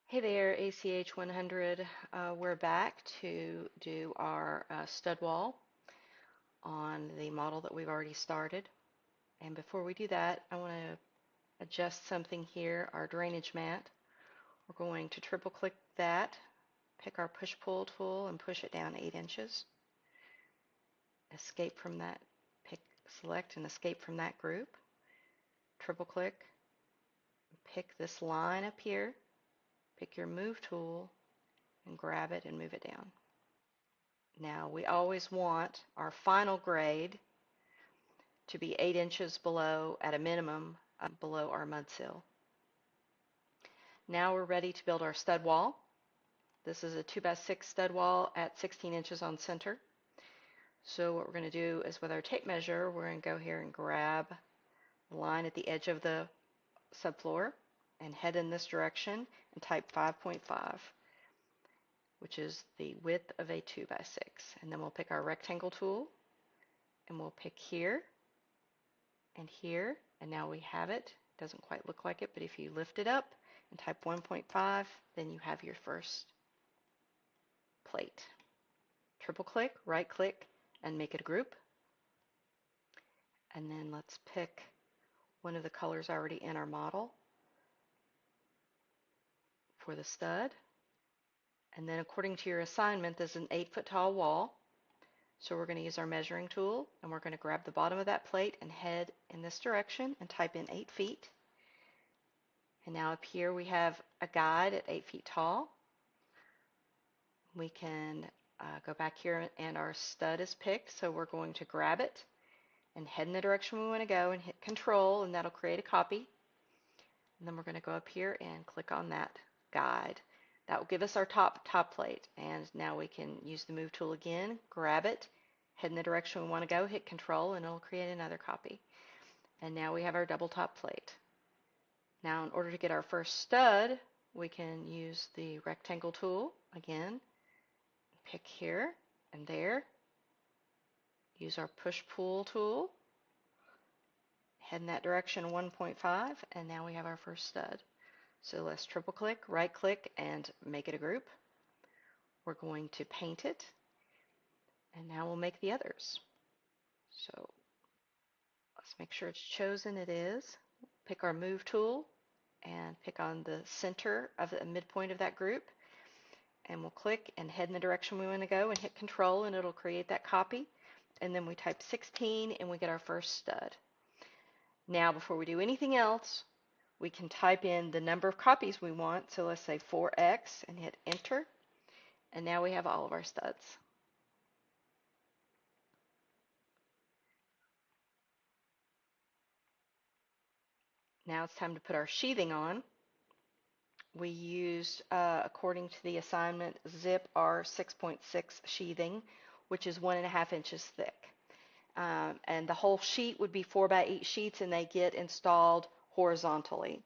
Hey there, ACH 100. We're back to do our stud wall on the model that we've already started. And before we do that, I want to adjust something here, our drainage mat. We're going to triple click that, pick our push-pull tool and push it down 8 inches. Escape from that, select and escape from that group. Triple click, pick this line up here, pick your move tool and grab it and move it down. Now we always want our final grade to be 8 inches below, at a minimum, below our mud sill. Now we're ready to build our stud wall. This is a 2x6 stud wall at 16 inches on center. So what we're going to do is, with our tape measure, we're going to go here and grab the line at the edge of the subfloor and head in this direction and type 5.5, which is the width of a 2x6. And then we'll pick our rectangle tool and we'll pick here and here, and now we have it. It doesn't quite look like it, but if you lift it up and type 1.5, then you have your first plate. Triple click, right click, and make it a group. And then let's pick one of the colors already in our model for the stud. And then according to your assignment, this is an 8-foot tall wall. So we're going to use our measuring tool, and we're going to grab the bottom of that plate and head in this direction and type in 8 feet. And now up here we have a guide at 8 feet tall. We can go back here and our stud is picked, so we're going to grab it and head in the direction we want to go and hit Control, and that'll create a copy. And then we're going to go up here and click on that guide. That will give us our top plate, and now we can use the move tool again, grab it, head in the direction we want to go, hit Control, and it'll create another copy. And now we have our double top plate. Now in order to get our first stud, we can use the rectangle tool again, pick here and there, use our push-pull tool, head in that direction 1.5, and now we have our first stud. So let's triple click, right click, and make it a group. We're going to paint it, and now we'll make the others. So let's make sure it's chosen. It is. Pick our move tool and pick on the center of the midpoint of that group, and we'll click and head in the direction we want to go and hit Control, and it'll create that copy. And then we type 16 and we get our first stud. Now before we do anything else, we can type in the number of copies we want. So let's say 4x and hit enter. And now we have all of our studs. Now it's time to put our sheathing on. We used, according to the assignment, zip R6.6 sheathing, which is 1.5 inches thick. And the whole sheet would be 4x8 sheets, and they get installed horizontally.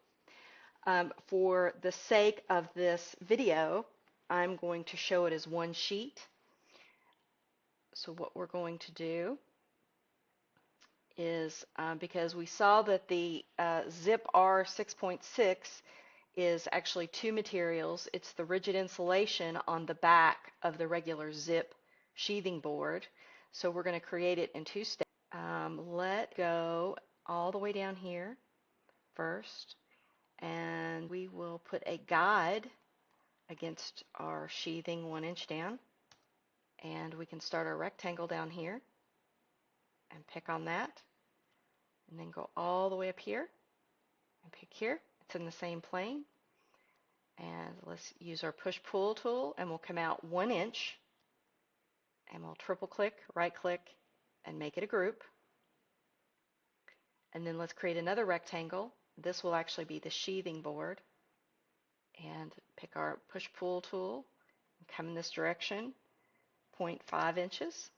For the sake of this video, I'm going to show it as one sheet. So what we're going to do is, because we saw that the zip R6.6 is actually two materials. It's the rigid insulation on the back of the regular zip sheathing board. So we're going to create it in 2 steps. Let go all the way down here first, and we will put a guide against our sheathing 1 inch down, and we can start our rectangle down here and pick on that, and then go all the way up here and pick here. It's in the same plane, and let's use our push-pull tool, and we'll come out 1 inch, and we'll triple click, right click, and make it a group. And then let's create another rectangle. This will actually be the sheathing board, and pick our push-pull tool and come in this direction 0.5 inches,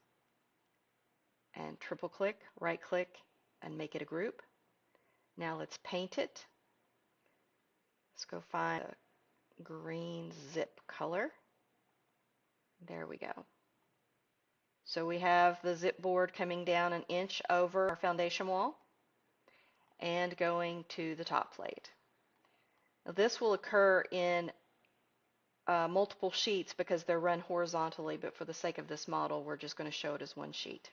and triple click, right click, and make it a group. Now let's paint it. Let's go find a green zip color. There we go. So we have the zip board coming down 1 inch over our foundation wall and going to the top plate. Now this will occur in multiple sheets because they're run horizontally, but for the sake of this model, we're just going to show it as one sheet.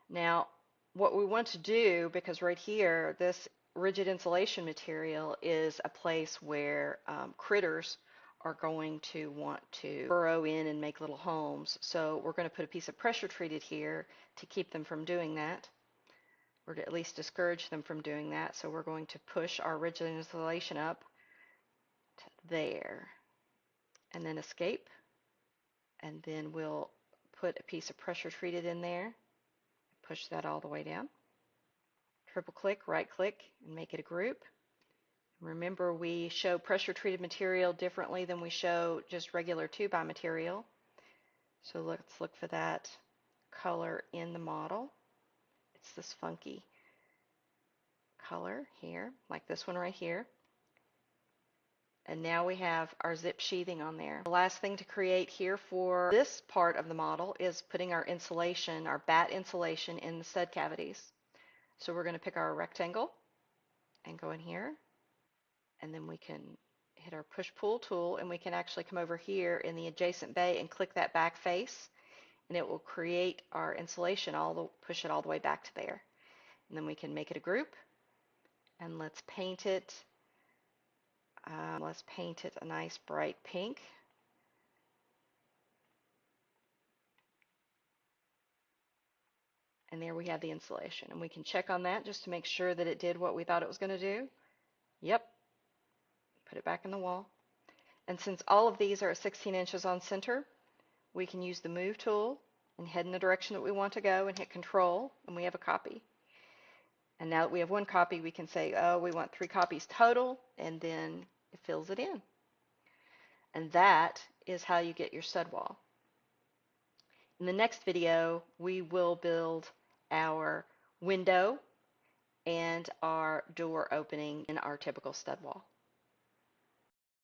Now, what we want to do, because right here, this rigid insulation material is a place where critters are going to want to burrow in and make little homes. So we're going to put a piece of pressure treated here to keep them from doing that, or to at least discourage them from doing that. So we're going to push our rigid insulation up to there, and then escape, and then we'll put a piece of pressure treated in there, push that all the way down. Triple click, right click, and make it a group. Remember, we show pressure treated material differently than we show just regular 2x material. So let's look for that color in the model. It's this funky color here, like this one right here. And now we have our zip sheathing on there. The last thing to create here for this part of the model is putting our insulation, our batt insulation, in the stud cavities. So we're going to pick our rectangle and go in here, and then we can hit our push-pull tool, and we can actually come over here in the adjacent bay and click that back face, and it will create our insulation, push it all the way back to there. And then we can make it a group, and let's paint it. Let's paint it a nice bright pink. And there we have the insulation, and we can check on that just to make sure that it did what we thought it was going to do. Yep. Put it back in the wall. And since all of these are at 16 inches on center, we can use the move tool and head in the direction that we want to go and hit control, and we have a copy. And now that we have one copy, we can say, oh, we want 3 copies total, and then it fills it in. And that is how you get your stud wall. In the next video, we will build our window and our door opening in our typical stud wall.